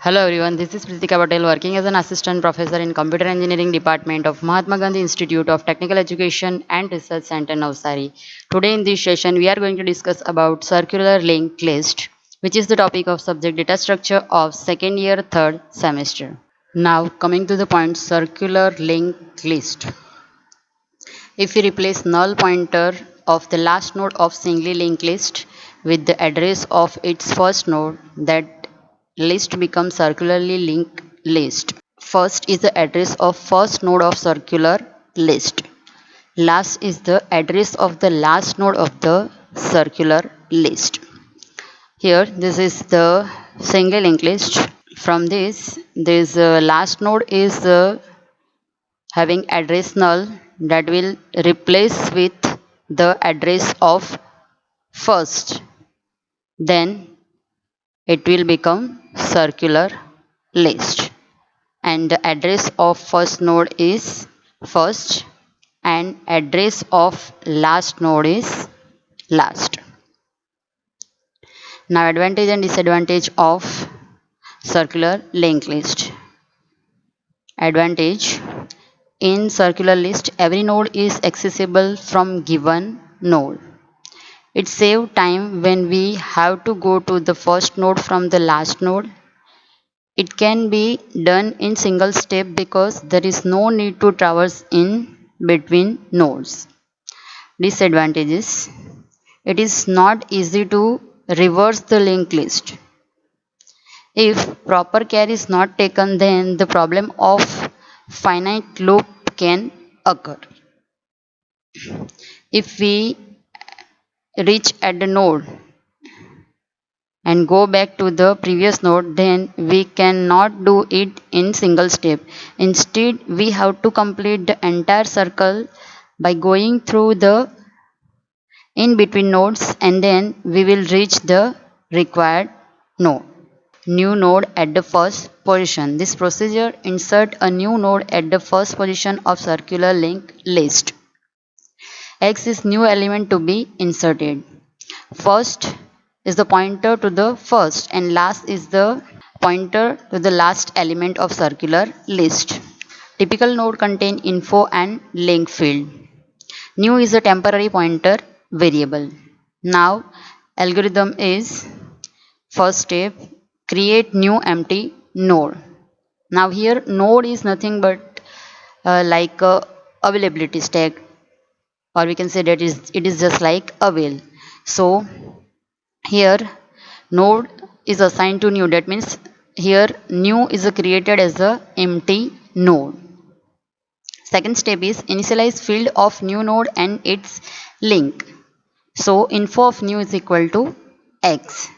Hello everyone, this is Pritika Patel working as an assistant professor in Computer Engineering Department of Mahatma Gandhi Institute of Technical Education and Research Center Navsari. Today in this session we are going to discuss about circular linked list, which is the topic of subject data structure of second year third semester. Now coming to the point, circular linked list. If we replace null pointer of the last node of singly linked list with the address of its first node, that list becomes circularly linked list. First is the address of first node of circular list. Last is the address of the last node of the circular list. Here this is the single linked list. From this last node is having address null that will replace with the address of first, then it will become circular list, and the address of first node is first and address of last node is last. Now advantage and disadvantage of circular linked list. Advantage: in circular list, every node is accessible from given node. It saves time when we have to go to the first node from the last node. It can be done in single step because there is no need to traverse in between nodes. Disadvantages: it is not easy to reverse the linked list. If proper care is not taken, then the problem of finite loop can occur. If we reach at the node and go back to the previous node, then we cannot do it in single step. Instead, we have to complete the entire circle by going through the in between nodes, and then we will reach the required node. New node at the first position. This procedure insert a new node at the first position of circular linked list. X is new element to be inserted. First is the pointer to the first and last is the pointer to the last element of circular list. Typical node contain info and link field. New is a temporary pointer variable. Now algorithm is: first step, create new empty node. Now here node is nothing but like a availability stack, or we can say that it is just like a wheel. So here node is assigned to new, that means here new is created as a empty node. Second step is initialize field of new node and its link. So info of new is equal to x.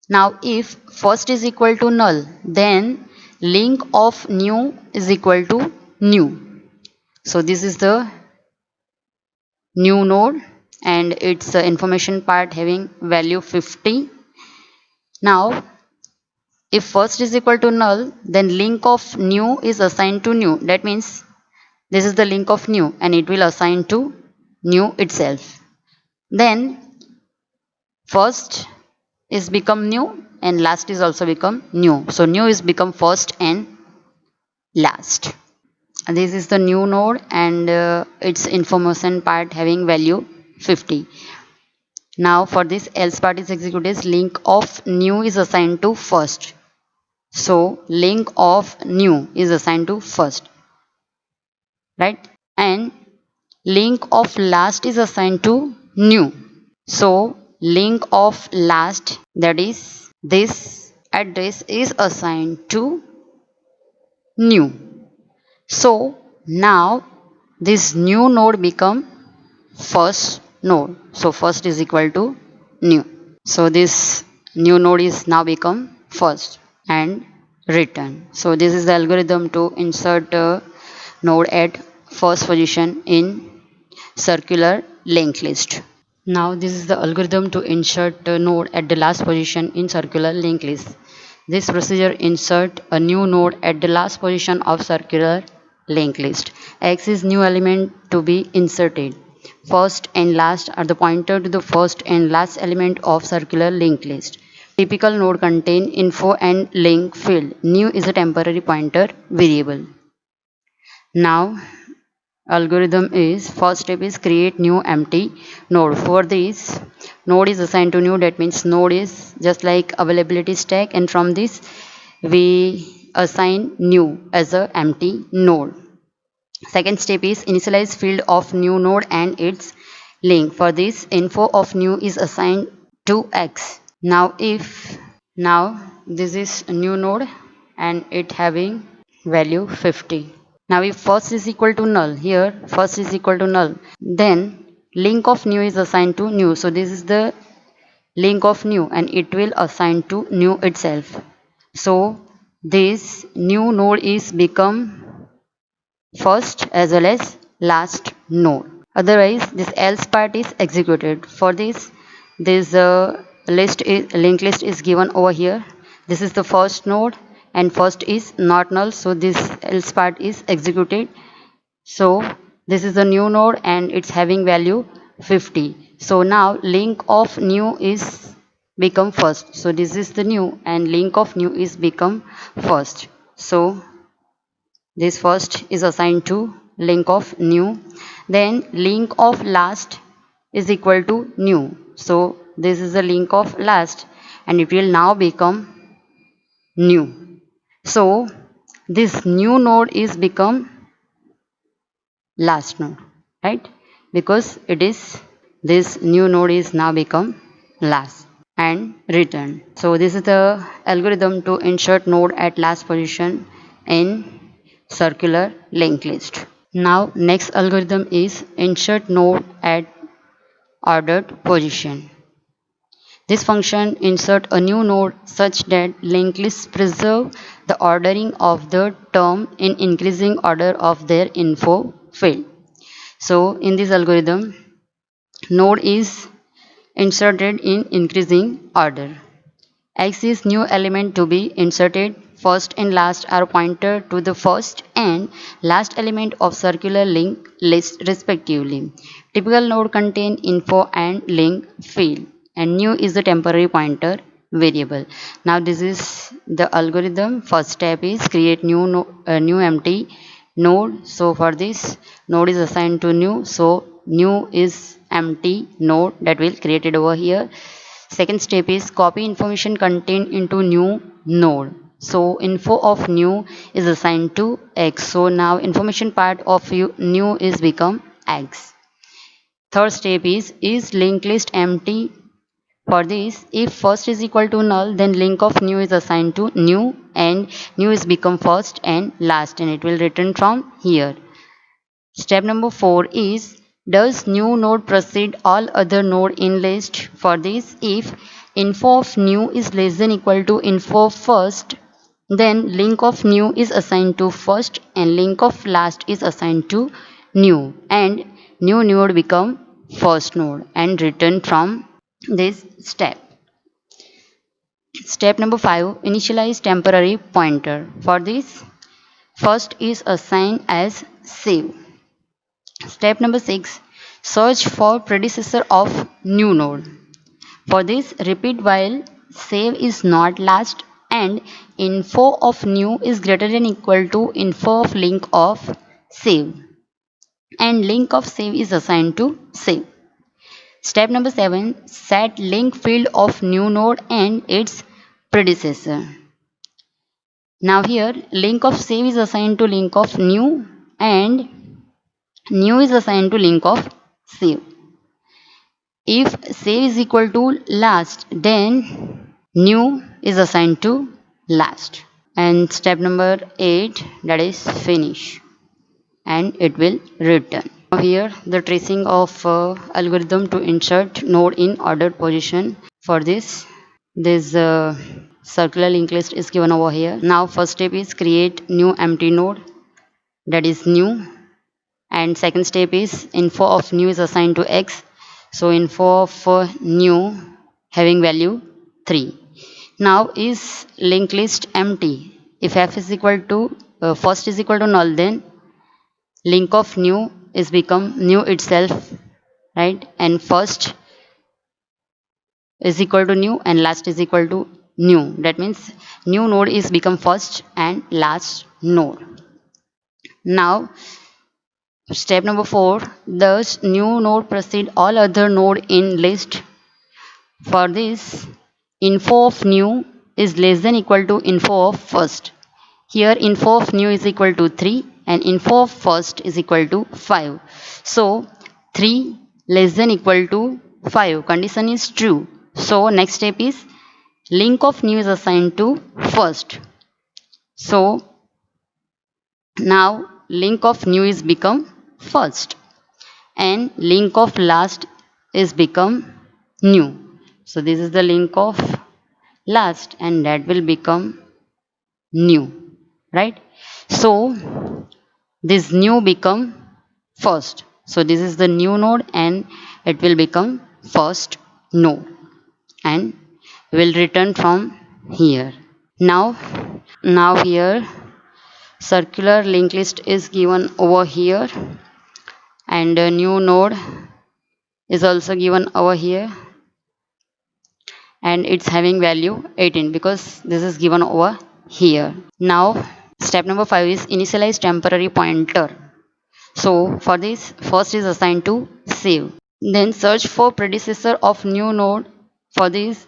Now if first is equal to null, then link of new is equal to new. So this is the new node and its information part having value 50. Now if first is equal to null, then link of new is assigned to new. That means this is the link of new and it will assign to new itself. Then first is become new and last is also become new. So new is become first and last. And this is the new node and its information part having value 50. Now for this else part is executed, link of new is assigned to first. So link of new is assigned to first, right? And link of last is assigned to new. So link of last, that is this address, is assigned to new. So now this new node become first node. So first is equal to new. So this new node is now become first and return. So this is the algorithm to insert a node at first position in circular linked list. Now this is the algorithm to insert a node at the last position in circular linked list. This procedure insert a new node at the last position of circular linked list. X is new element to be inserted. First and last are the pointer to the first and last element of circular linked list. Typical node contain info and link field. New is a temporary pointer variable. Now algorithm is first step is create new empty node. For this, node is assigned to new. That means node is just like availability stack, and from this we assign new as a empty node. Second step is initialize field of new node and its link. For this, info of new is assigned to x. Now this is a new node and it having value 50. Now if first is equal to null, here first is equal to null, then link of new is assigned to new. So this is the link of new and it will assign to new itself. So this new node is become first as well as last node. Otherwise this else part is executed. For this linked list is given over here. This is the first node and first is not null, so this else part is executed. So this is the new node and it's having value 50. So now link of new is become first. So this is the new and link of new is become first. So this first is assigned to link of new. Then link of last is equal to new. So this is the link of last and it will now become new. So this new node is become last node, right? Because it is this new node is now become last and return. So this is the algorithm to insert node at last position in circular linked list. Now next algorithm is insert node at ordered position. This function insert a new node such that linked lists preserve the ordering of the term in increasing order of their info field. So in this algorithm, node is inserted in increasing order. X is new element to be inserted. First and last are pointer to the first and last element of circular link list respectively. Typical node contain info and link field and new is the temporary pointer variable. Now this is the algorithm. First step is create new empty node. So for this node is assigned to new. So new is empty node that will created over here. Second step is copy information contained into new node. So info of new is assigned to x. So now information part of new is become x. Third step is linked list empty. For this, if first is equal to null, then link of new is assigned to new and new is become first and last and it will return from here. Step number 4 is does new node precede all other node in list? For this, if info of new is less than equal to info of first, then link of new is assigned to first and link of last is assigned to new and new node become first node and return from this step. Step number 5 initialize temporary pointer. For this, first is assigned as save. Step number 6 search for predecessor of new node. For this, repeat while save is not last and info of new is greater than equal to info of link of save and link of save is assigned to save. Step number 7 set link field of new node and its predecessor. Now here link of save is assigned to link of new and new is assigned to link of save. If save is equal to last, then new is assigned to last. And step number 8, that is finish, and it will return. Now here the tracing of algorithm to insert node in ordered position. For this circular linked list is given over here. Now first step is create new empty node, that is new, and second step is info of new is assigned to x. So info of new having value 3. Now is linked list empty. If f is equal to first is equal to null, then link of new is become new itself, right? And first is equal to new and last is equal to new. That means new node is become first and last node. Now step number 4, thus new node precede all other node in list. For this, info of new is less than equal to info of first. Here info of new is equal to 3 and info of first is equal to 5. So 3 less than equal to 5 condition is true. So next step is link of new is assigned to first. So now link of new is become first and link of last is become new. So this is the link of last and that will become new, right? So this new become first. So this is the new node and it will become first node and will return from here. Now here circular linked list is given over here and a new node is also given over here and it's having value 18 because this is given over here. Now step number 5 is initialize temporary pointer. So for this, first is assigned to save, then search for predecessor of new node. For this,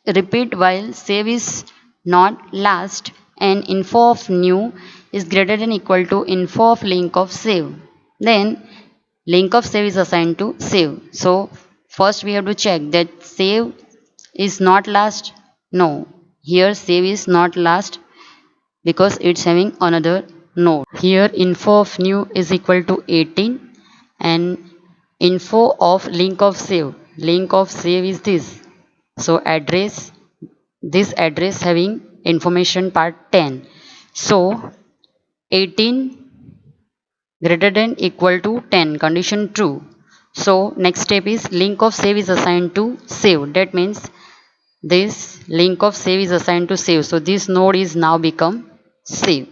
repeat while save is not last and info of new is greater than equal to info of link of save. Then link of save is assigned to save. So first we have to check that save is not last. No, here save is not last because it's having another node. Here info of new is equal to 18 and info of link of save is this. So address, this address having information part 10. So 18 greater than equal to 10 condition true. So next step is link of save is assigned to save. That means this link of save is assigned to save. So this node is now become save.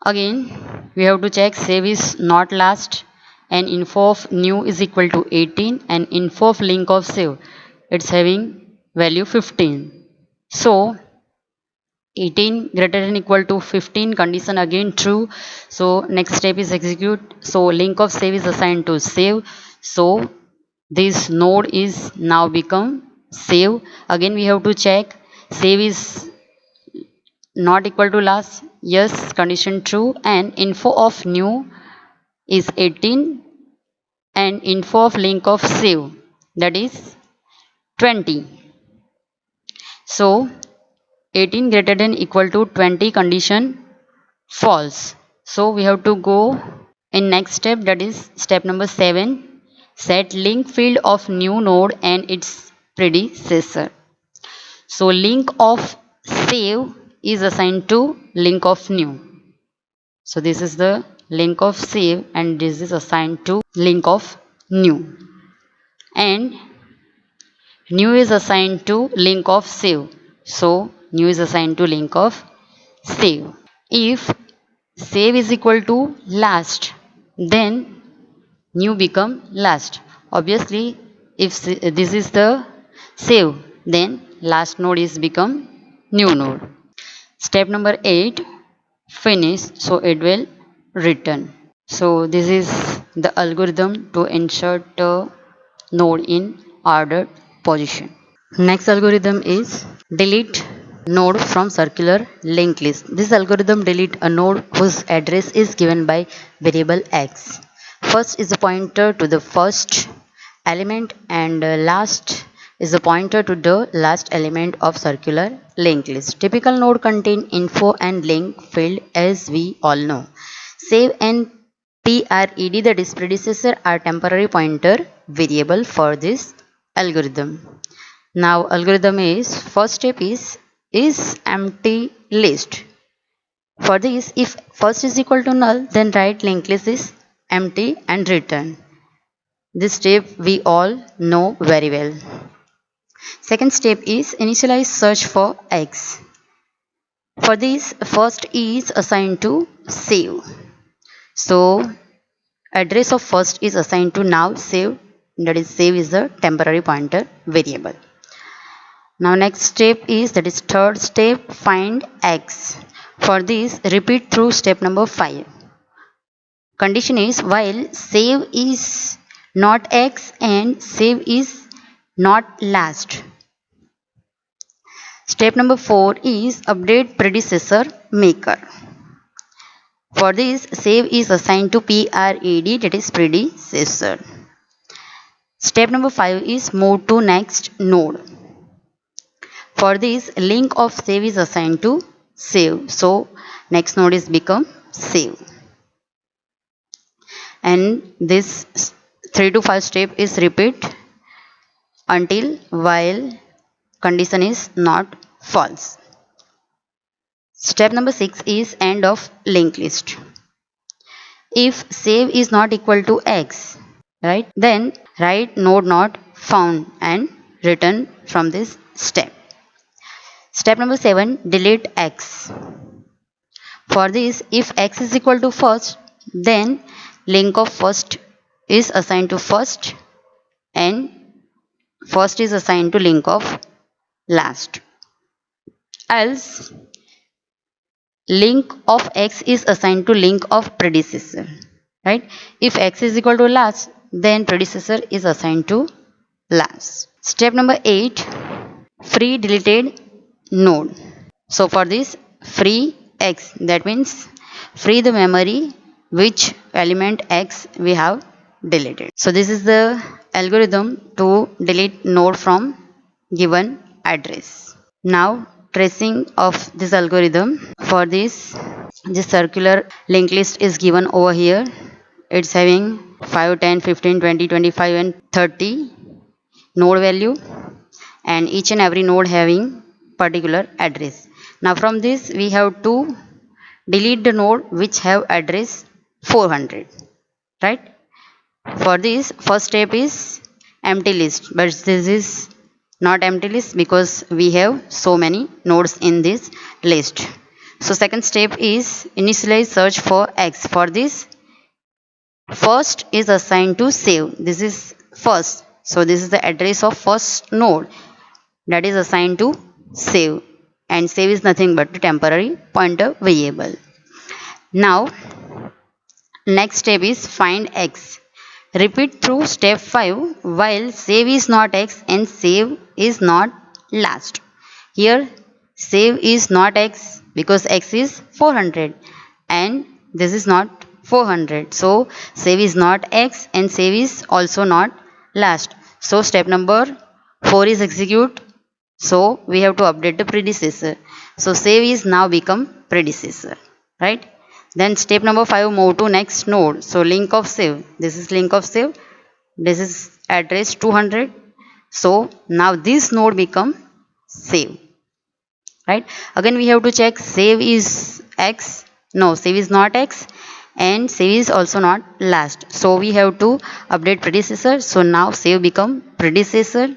Again we have to check save is not last and info of new is equal to 18 and info of link of save it's having value 15. So 18 greater than equal to 15 condition again true. So next step is execute. So link of save is assigned to save. So this node is now become save. Again we have to check save is not equal to last, yes, condition true, and info of new is 18 and info of link of save that is 20. So 18 greater than equal to 20 condition false. So we have to go in next step, that is step number 7, set link field of new node and its predecessor. So link of save is assigned to link of new. So this is the link of save and this is assigned to link of new, and new is assigned to link of save. So new is assigned to link of save. If save is equal to last, then new become last. Obviously if this is the save, then last node is become new node. Step number 8, finish, so it will return. So this is the algorithm to insert a node in ordered position. Next algorithm is delete node from circular linked list. This algorithm delete a node whose address is given by variable x. First is a pointer to the first element and last is a pointer to the last element of circular linked list. Typical node contain info and link field as we all know. Save and pred, that is predecessor, are temporary pointer variable for this algorithm. Now algorithm is, first step is empty list. For this, if first is equal to null, then write linked list is empty and return. This step we all know very well. Second step is initialize search for x. For this, first is assigned to save. So address of first is assigned to now save that is save is the temporary pointer variable. Now next step is, that is third step, find x. For this, repeat through step number 5. Condition is while save is not x and save is not last. Step number 4 is update predecessor maker. For this, save is assigned to PRED, that is predecessor. Step number 5 is move to next node. For this, link of save is assigned to save. So next node is become save. And this 3 to 5 step is repeat until while condition is not false. Step number 6 is end of linked list. If save is not equal to x, right, then write node not found and return from this step. Step number 7, delete x. For this, if x is equal to first, then link of first is assigned to first and first is assigned to link of last. Else, link of x is assigned to link of predecessor, right? If x is equal to last, then predecessor is assigned to last. Step number 8, free deleted node. So for this, free x, that means free the memory which element x we have deleted. So this is the algorithm to delete node from given address. Now tracing of this algorithm. For this circular linked list is given over here. It's having 5, 10, 15, 20, 25 and 30 node value, and each and every node having particular address. Now from this we have to delete the node which have address 400, right? For this, first step is empty list, but this is not empty list because we have so many nodes in this list. So second step is initialize search for x. For this, first is assigned to save. This is first, so this is the address of first node that is assigned to save, and save is nothing but the temporary pointer variable. Now next step is find x. Repeat through step 5 while save is not x and save is not last. Here save is not x because x is 400 and this is not 400. So save is not x and save is also not last. So step number 4 is execute. So we have to update the predecessor. So save is now become predecessor, right? Then step number 5, move to next node. So link of save, this is link of save, this is address 200. So now this node become save, right? Again we have to check save is x, no, save is not x and save is also not last. So we have to update predecessor. So now save become predecessor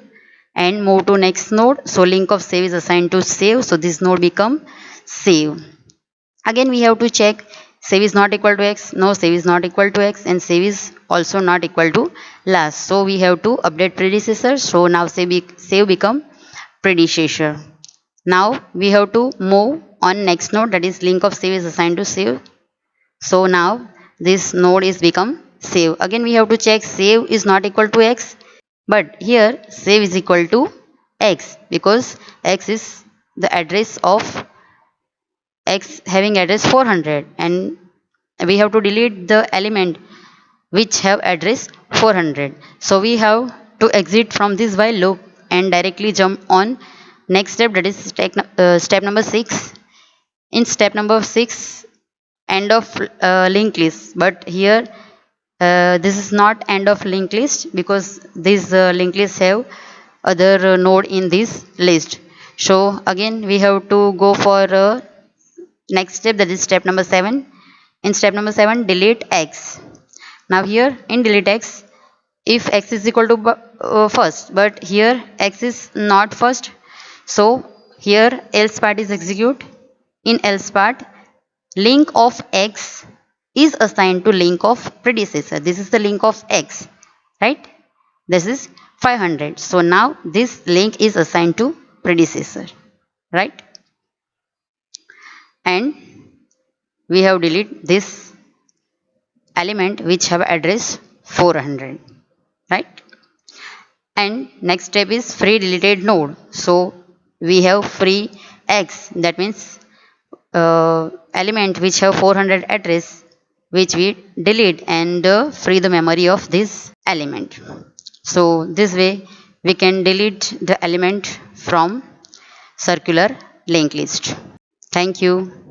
and move to next node. So link of save is assigned to save. So this node become save. Again we have to check save is not equal to x, no, save is not equal to x and save is also not equal to last. So we have to update predecessor. So now save become predecessor. Now we have to move on next node, that is link of save is assigned to save. So now this node is become save. Again we have to check save is not equal to x, but here save is equal to x because x is the address of x having address 400 and we have to delete the element which have address 400. So we have to exit from this while loop and directly jump on next step, that is step number 6. In step number 6, end of linked list, but here this is not end of linked list because this linked list have other node in this list. So again we have to go for next step, that is step number 7. In step number 7, delete x. Now here in delete x, if x is equal to first, but here x is not first, so here else part is execute. In else part, link of x is assigned to link of predecessor. This is the link of x, right? This is 500. So now this link is assigned to predecessor, right? And we have delete this element which have address 400, right? And next step is free deleted node. So we have free x, that means element which have 400 address, which we delete and free the memory of this element. So this way we can delete the element from circular linked list. Thank you.